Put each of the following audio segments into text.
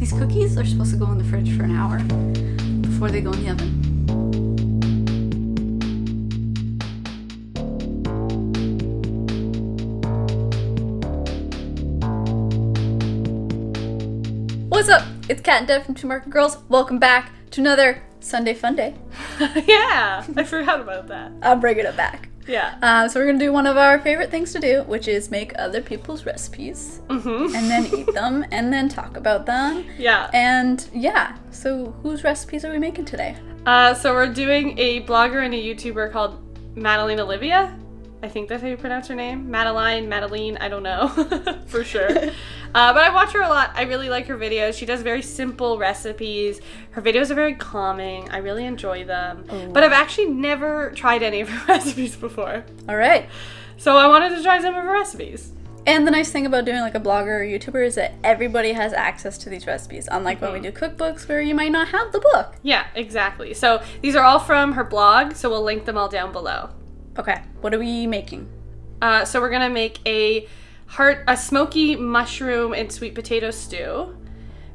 these cookies are supposed to go in the fridge for an hour before they go in the oven. What's up? It's Kat and Deb from Two Market Girls. Welcome back to another Sunday Fun Day. Yeah, I forgot about that. I'm bringing it back. Yeah. So we're going to do one of our favorite things to do, which is make other people's recipes. Mm-hmm. And then eat them, and then talk about them. Yeah. And yeah, so whose recipes are we making today? So we're doing a blogger and a YouTuber called Madeleine Olivia. I think that's how you pronounce her name. Madeleine, I don't know for sure. But I watch her a lot. I really like her videos. She does very simple recipes. Her videos are very calming. I really enjoy them. Oh. But I've actually never tried any of her recipes before. All right. So I wanted to try some of her recipes. And the nice thing about doing like a blogger or YouTuber is that everybody has access to these recipes, unlike when we do cookbooks where you might not have the book. Yeah, exactly. So these are all from her blog, so we'll link them all down below. Okay, what are we making? So we're gonna make a smoky mushroom and sweet potato stew.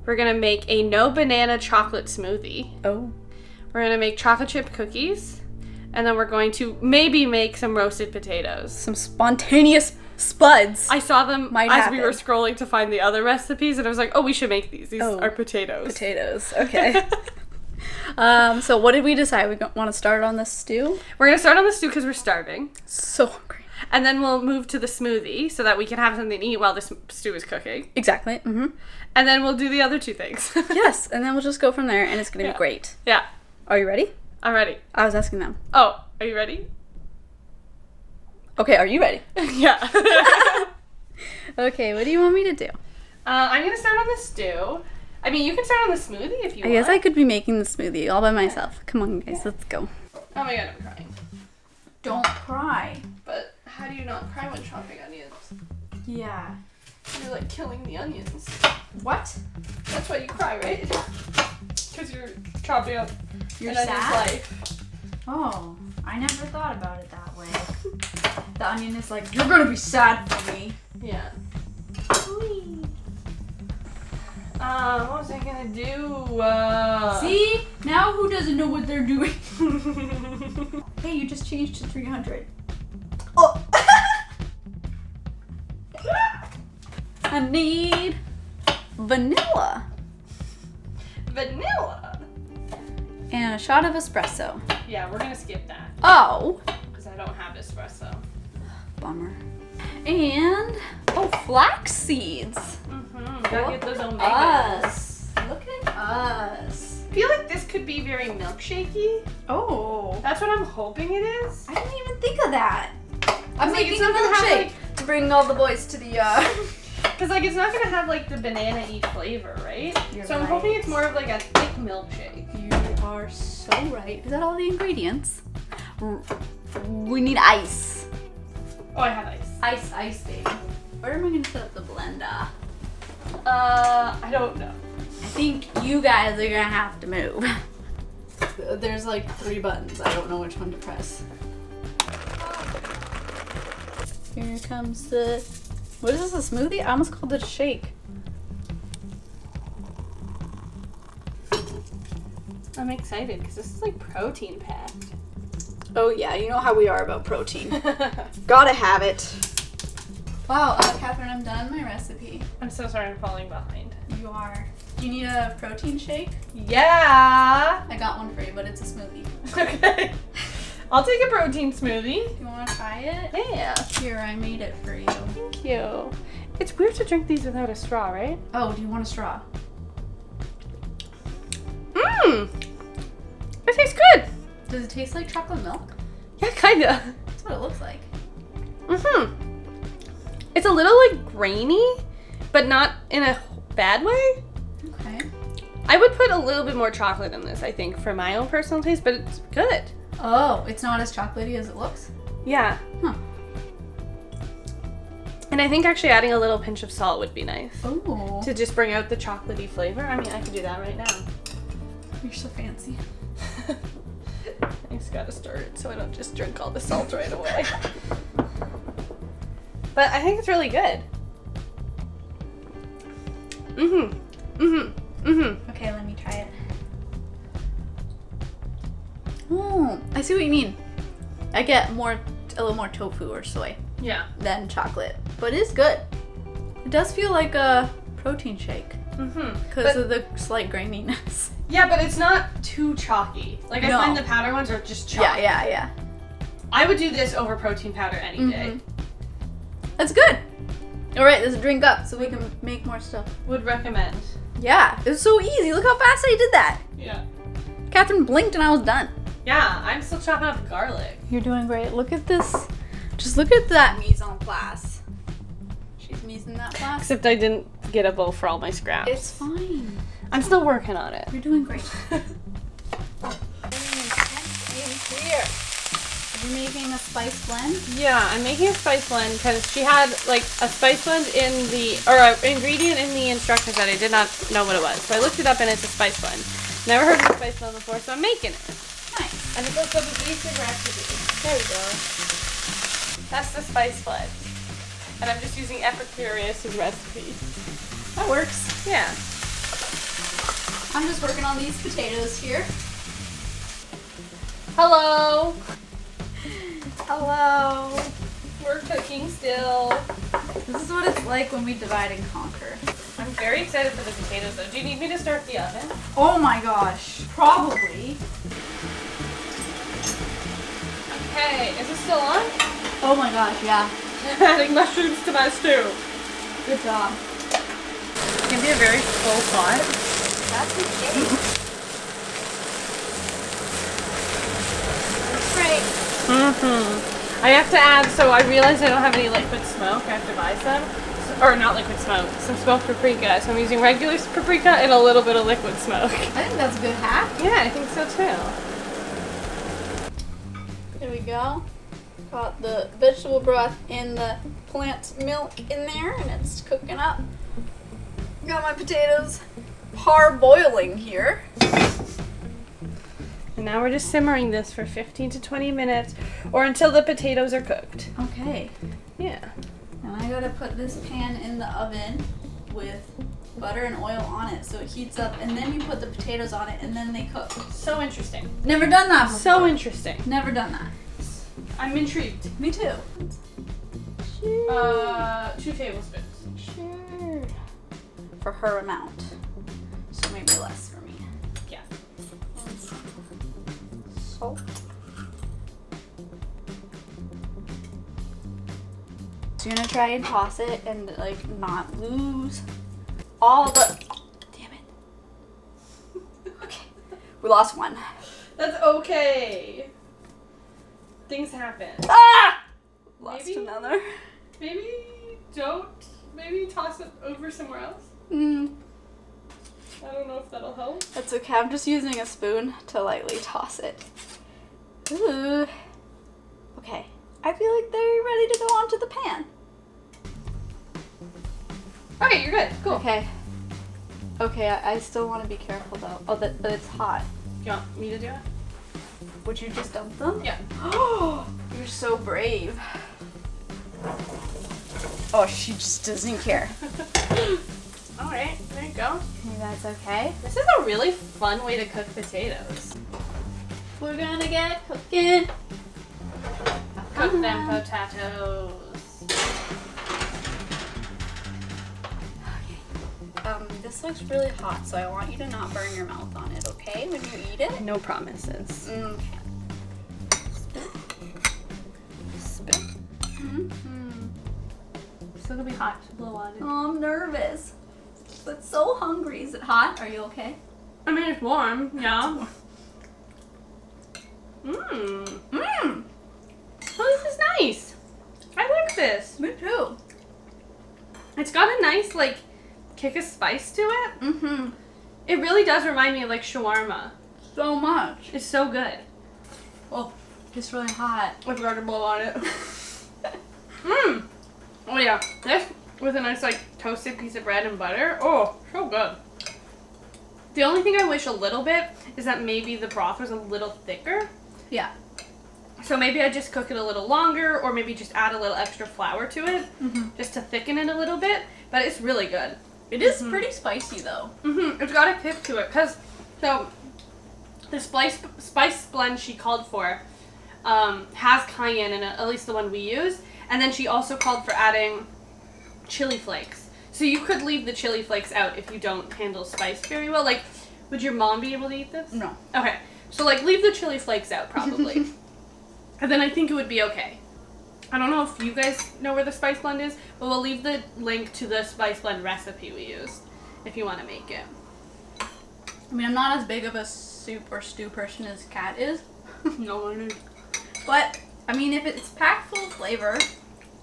We're gonna make a no banana chocolate smoothie. Oh. We're gonna make chocolate chip cookies. And then we're going to maybe make some roasted potatoes. Some spontaneous spuds. I saw them Might as happen. we were scrolling to find the other recipes, and I was like, oh, we should make these. These are potatoes. Potatoes, okay. So what did we decide? We want to start on the stew? We're gonna start on the stew because we're starving. So hungry. And then we'll move to the smoothie so that we can have something to eat while the stew is cooking. Exactly. Mm-hmm. And then we'll do the other two things. Yes, and then we'll just go from there, and it's going to be great. Yeah. Are you ready? I'm ready. I was asking them. Oh, are you ready? Okay, are you ready? Yeah. Okay, what do you want me to do? I'm going to start on the stew. I mean, you can start on the smoothie if you I want. guess I could be making the smoothie all by myself. Come on, guys, let's go. Oh my god, I'm crying. Don't cry. But how do you not cry when chopping onions? Yeah. You're like killing the onions. What? That's why you cry, right? Because you're chopping up You're an onion's sad? life. Oh, I never thought about it that way. The onion is like, you're gonna be sad for me. Yeah. What was I gonna do? See? Now who doesn't know what they're doing? Hey, you just changed to 300. Oh! I need vanilla. Vanilla? And a shot of espresso. Yeah, we're gonna skip that. Oh! Because I don't have espresso. Bummer. And, flax seeds. Gotta get those omegas. Us. Look at us. I feel like this could be very milkshakey. Oh. That's what I'm hoping it is. I didn't even think of that. I'm Like, making it's a not gonna have, milkshake to bring all the boys to the, Because, like, it's not gonna have, like, the banana-y flavor, right? You're so I'm right. hoping it's more of, like, a thick milkshake. You are so right. Is that all the ingredients? We need ice. Oh, I have ice. Ice, baby. Where am I gonna set up the blender? I don't know. I think you guys are gonna have to move. There's like 3 buttons. I don't know which one to press. Here comes the... What is this, a smoothie? I almost called it a shake. I'm excited because this is, like, protein packed. Oh yeah, you know how we are about protein. Gotta have it. Wow, Catherine, I'm done my recipe. I'm so sorry I'm falling behind. You are. Do you need a protein shake? Yeah! I got one for you, but it's a smoothie. Okay. I'll take a protein smoothie. You want to try it? Yeah. Here, I made it for you. Thank you. It's weird to drink these without a straw, right? Oh, do you want a straw? Mmm! It tastes good! Does it taste like chocolate milk? Yeah, kinda. That's what it looks like. Mm-hmm. It's a little, like, grainy, but not in a bad way. Okay. I would put a little bit more chocolate in this, I think, for my own personal taste, but it's good. Oh, it's not as chocolatey as it looks? Yeah. Huh. And I think actually adding a little pinch of salt would be nice. Oh. To just bring out the chocolatey flavor. I mean, I could do that right now. You're so fancy. I just gotta stir it so I don't just drink all the salt right away. But I think it's really good. Mm-hmm. Mm-hmm. Mm-hmm. Okay, let me try it. Oh, I see what you mean. I get a little more tofu or soy Yeah. than chocolate, but it's good. It does feel like a protein shake Mm-hmm. because of the slight graininess. Yeah, but it's not too chalky. Like, I No. find the powder ones are just chalky. Yeah. I would do this over protein powder any day. That's good. All right, let's drink up so we can make more stuff. Would recommend. Yeah, it was so easy. Look how fast I did that. Yeah. Catherine blinked and I was done. Yeah, I'm still chopping up garlic. You're doing great. Look at this. Just look at that mise en place. She's mise en that place. Except I didn't get a bowl for all my scraps. It's fine. I'm still working on it. You're doing great. You're making a spice blend? Yeah, I'm making a spice blend because she had like a spice blend in the, or an ingredient in the instructions that I did not know what it was. So I looked it up and it's a spice blend. Never heard of a spice blend before, so I'm making it. Nice. And it's also the basic recipe. There we go. That's the spice blend. And I'm just using Epicurious's recipe. That works. Yeah. I'm just working on these potatoes here. Hello. Hello. We're cooking still. This is what it's like when we divide and conquer. I'm very excited for the potatoes though. Do you need me to start the oven? Oh my gosh. Probably. Okay, is it still on? Oh my gosh, yeah. Adding mushrooms to my stew. Good job. It can be a very full pot. That's okay. Great. I have to add, so I realized I don't have any liquid smoke. I have to buy some. Or not liquid smoke, some smoked paprika. So I'm using regular paprika and a little bit of liquid smoke. I think that's a good hack. Yeah, I think so too. There we go. Got the vegetable broth and the plant milk in there, and it's cooking up. Got my potatoes parboiling here. And now we're just simmering this for 15 to 20 minutes or until the potatoes are cooked. Okay. Yeah. And I gotta put this pan in the oven with butter and oil on it so it heats up, and then you put the potatoes on it and then they cook. So interesting. Never done that before. So interesting. Never done that. I'm intrigued. Me too. 2 tablespoons. Sure. For her amount. So maybe less for me. Yeah. Salt. So you're gonna try and toss it and like not lose all the. Oh, damn it. Okay. We lost one. That's okay. Things happen. Ah! Lost Maybe- another. Maybe toss it over somewhere else. I don't know if that'll help. That's okay. I'm just using a spoon to lightly toss it. Ooh. Okay. I feel like they're ready to go onto the pan. Okay, you're good. Cool. Okay. Okay, I still want to be careful though. Oh, but it's hot. You want me to do it? Would you just dump them? Yeah. Oh, you're so brave. Oh, she just doesn't care. Alright, there you go. Okay, that's okay. This is a really fun way to cook potatoes. We're gonna get cooking. Cook them potatoes. This looks really hot, so I want you to not burn your mouth on it, okay? When you eat it? No promises. Okay. Spit. Still gonna be hot to blow on it. Oh, I'm nervous. But so hungry. Is it hot? Are you okay? I mean, it's warm, yeah. Oh, this is nice. I like this. Me too. It's got a nice, like, kick of spice to it. It really does remind me of, like, shawarma. So much. It's so good. Oh, it's really hot. I forgot to blow on it. Oh, yeah. This with a nice, like, toasted piece of bread and butter. Oh, so good. The only thing I wish a little bit is that maybe the broth was a little thicker. Yeah. So maybe I just cook it a little longer, or maybe just add a little extra flour to it, just to thicken it a little bit. But it's really good. It is pretty spicy though. It's got a kick to it. So the spice blend she called for has cayenne in it, at least the one we use. And then she also called for adding chili flakes. So you could leave the chili flakes out if you don't handle spice very well. Like, would your mom be able to eat this? No. Okay. So, like, leave the chili flakes out, probably. And then I think it would be okay. I don't know if you guys know where the spice blend is, but we'll leave the link to the spice blend recipe we used if you want to make it. I mean, I'm not as big of a soup or stew person as Kat is. No, I know. But, I mean, if it's packed full of flavor,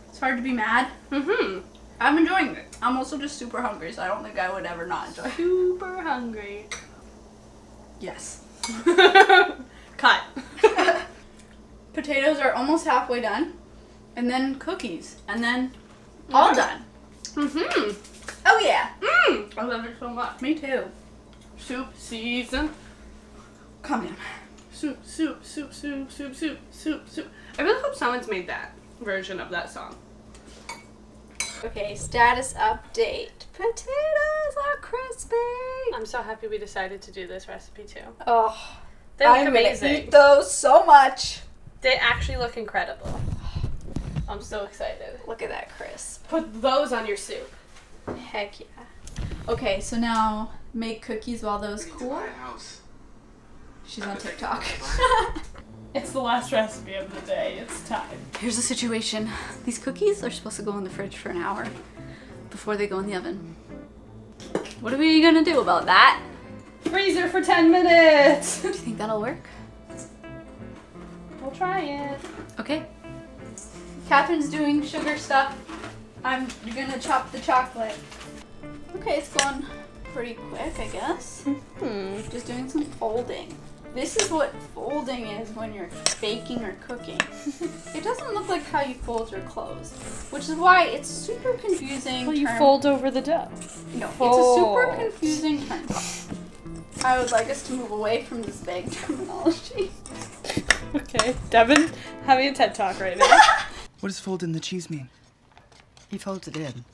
it's hard to be mad. I'm enjoying it. I'm also just super hungry, so I don't think I would ever not enjoy it. Super hungry. Yes. Cut. Potatoes are almost halfway done. And then cookies. And then all done. Oh yeah. I love it so much. Me too. Soup season. Calm down. Soup, soup, soup, soup, soup, soup, soup, soup. I really hope someone's made that version of that song. Okay, status update. Potatoes are crispy. I'm so happy we decided to do this recipe too. Oh, They look I'm amazing. gonna eat those so much. They actually look incredible. I'm so excited. Look at that crisp. Put those on your soup. Heck yeah. Okay, so now make cookies while those cool. She's on TikTok. It's the last recipe of the day. It's time. Here's the situation. These cookies are supposed to go in the fridge for an hour before they go in the oven. What are we gonna do about that? Freezer for 10 minutes. Do you think that'll work? We'll try it. Okay. Catherine's doing sugar stuff. I'm gonna chop the chocolate. Okay, it's going pretty quick, I guess. Just doing some folding. This is what folding is when you're baking or cooking. It doesn't look like how you fold your clothes, which is why it's super confusing. Well, you fold over the dough. No, it's a super confusing term. I would like us to move away from this vague terminology. Okay, Devin having a TED Talk right now. What does fold in the cheese mean? He folds it in.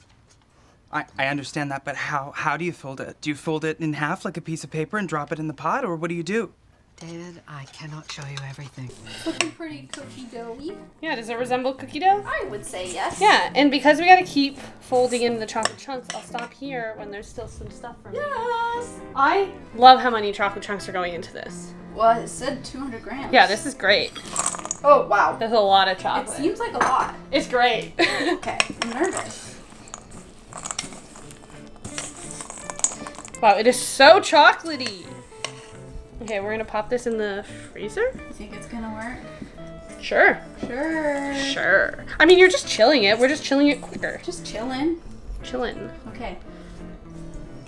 I understand that, but how do you fold it? Do you fold it in half like a piece of paper and drop it in the pot, or what do you do? David, I cannot show you everything. Looking pretty cookie doughy. Yeah, does it resemble cookie dough? I would say yes. Yeah, and because we gotta keep folding in the chocolate chunks, I'll stop here when there's still some stuff for me. Yes. I love how many chocolate chunks are going into this. Well, it said 200 grams. Yeah, this is great. Oh, wow. There's a lot of It chocolate. seems like a lot. It's great. Okay, I'm nervous. Wow, it is so chocolatey. Okay, we're gonna pop this in the freezer? You think it's gonna work? Sure. Sure. Sure. I mean, you're just chilling it. We're just chilling it quicker. Just chilling. Chilling. Okay.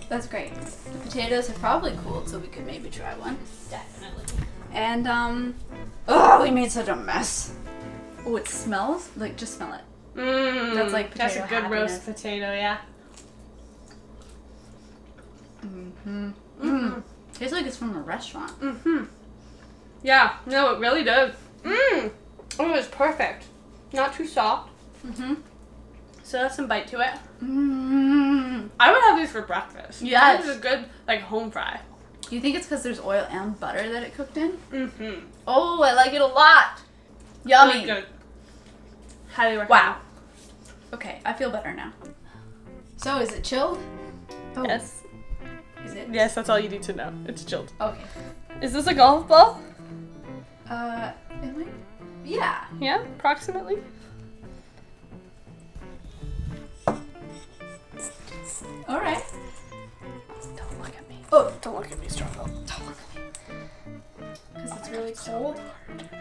That's great. The potatoes have probably cooled, so we could maybe try one. Definitely. And, oh, we made such a mess. Oh, it smells? Like, just smell it. That's like That's a potato good roast happiness. potato, yeah. Tastes like it's from a restaurant. Yeah, no, it really does. Oh, it's perfect. Not too soft. So that's some bite to it. I would have these for breakfast. Yes. This is a good, like, home fry. Do you think it's because there's oil and butter that it cooked in? Oh, I like it a lot. Yummy. Really good. Highly recommend. Wow. Okay, I feel better now. So, is it chilled? Oh, Yes. Is it? Yes, that's all you need to know. It's chilled. Okay. Is this a golf ball? It might. Yeah. Yeah, approximately. All right. Don't look at me. Oh, Don't look at me, Struggle. don't look at me. Because it's really cold.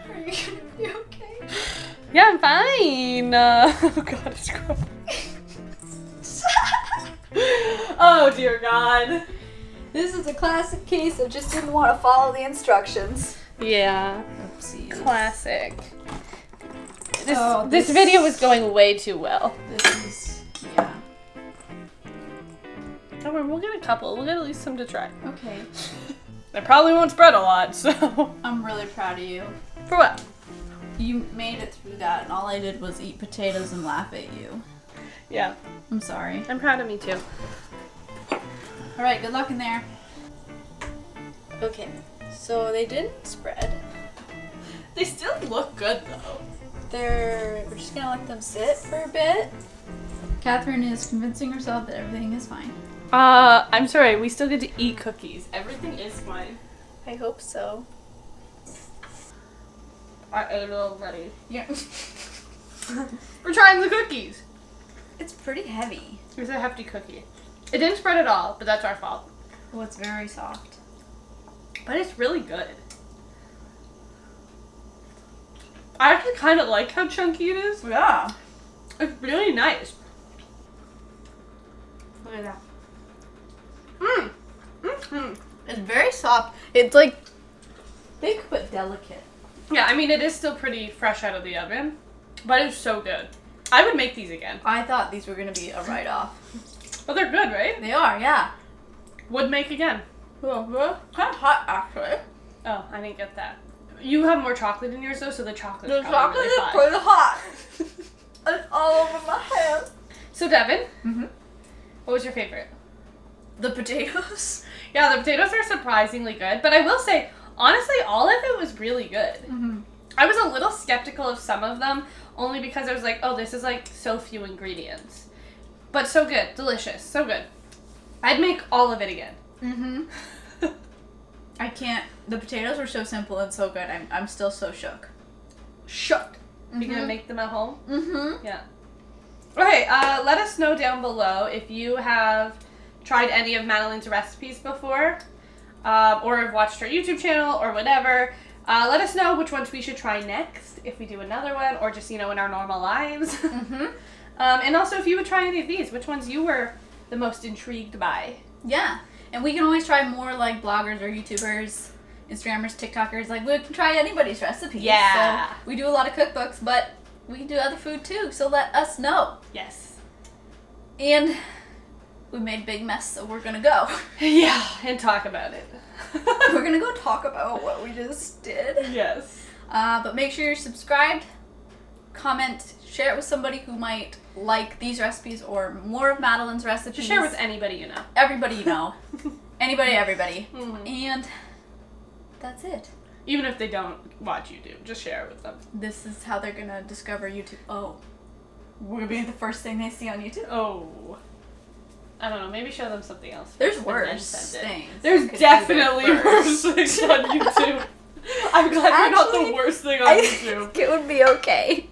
Are you gonna be okay? Yeah, I'm fine. Oh god, it's gross. Oh dear God. This is a classic case of just didn't want to follow the instructions. Yeah. Oopsie. Classic. This, Oh, this video is going way too well. This is, yeah. Don't worry, we'll get a couple. We'll get at least some to try. Okay. They probably won't spread a lot, so. I'm really proud of you. For what? You made it through that, and all I did was eat potatoes and laugh at you. Yeah, I'm sorry. I'm proud of me too. Alright, good luck in there. Okay, so they didn't spread. They still look good though. We're just gonna let them sit for a bit. Catherine is convincing herself that everything is fine. I'm sorry, we still get to eat cookies. Everything is fine. I hope so. I ate it already. Yeah. We're trying the cookies. It's pretty heavy. It's a hefty cookie. It didn't spread at all, but that's our fault. Oh, it's very soft. But it's really good. I actually kind of like how chunky it is. Yeah. It's really nice. Look at that. Mmm. Mm-hmm. It's very soft. It's like thick but delicate. Yeah, I mean, it is still pretty fresh out of the oven, but it's so good. I would make these again. I thought these were gonna be a write-off. But they're good, right? They are, yeah. Would make again. Well, they're kind of hot actually. Oh, I didn't get that. You have more chocolate in yours though, so the chocolate. The chocolate is pretty hot. It's all over my hand. So Devin, Mm-hmm. what was your favorite? The potatoes. Yeah, the potatoes are surprisingly good, but I will say, honestly, all of it was really good. Mm-hmm. I was a little skeptical of some of them, only because I was like, oh, this is like so few ingredients. But so good, delicious, so good. I'd make all of it again. Mm-hmm. I can't. The potatoes were so simple and so good. I'm still so shook. Shook. You Mhm. gonna make them at home? Mm-hmm. Yeah. Okay, let us know down below if you have tried any of Madeleine's recipes before, or have watched her YouTube channel or whatever. Let us know which ones we should try next, if we do another one, or just, in our normal lives. Mm-hmm. And also if you would try any of these, which ones you were the most intrigued by. Yeah. And we can always try more like bloggers or YouTubers, Instagrammers, TikTokers. Like, we can try anybody's recipes. Yeah. So we do a lot of cookbooks, but we do other food too. So let us know. Yes. And we made a big mess, so we're gonna go. Yeah, and talk about it. We're gonna go talk about what we just did. Yes. But make sure you're subscribed, comment, share it with somebody who might like these recipes or more of Madeleine's recipes. Just share with anybody you know. everybody you know. Anybody, everybody. Mhm. And that's it. Even if they don't watch YouTube, just share it with them. This is how they're gonna discover YouTube. Oh. We're gonna be the first thing they see on YouTube. Oh. I don't know, maybe show them something else. There's first and then worse send it. things. There's Could be definitely there worse first. things on YouTube. I'm glad you're not the Actually, worst thing on I YouTube. think it would be okay.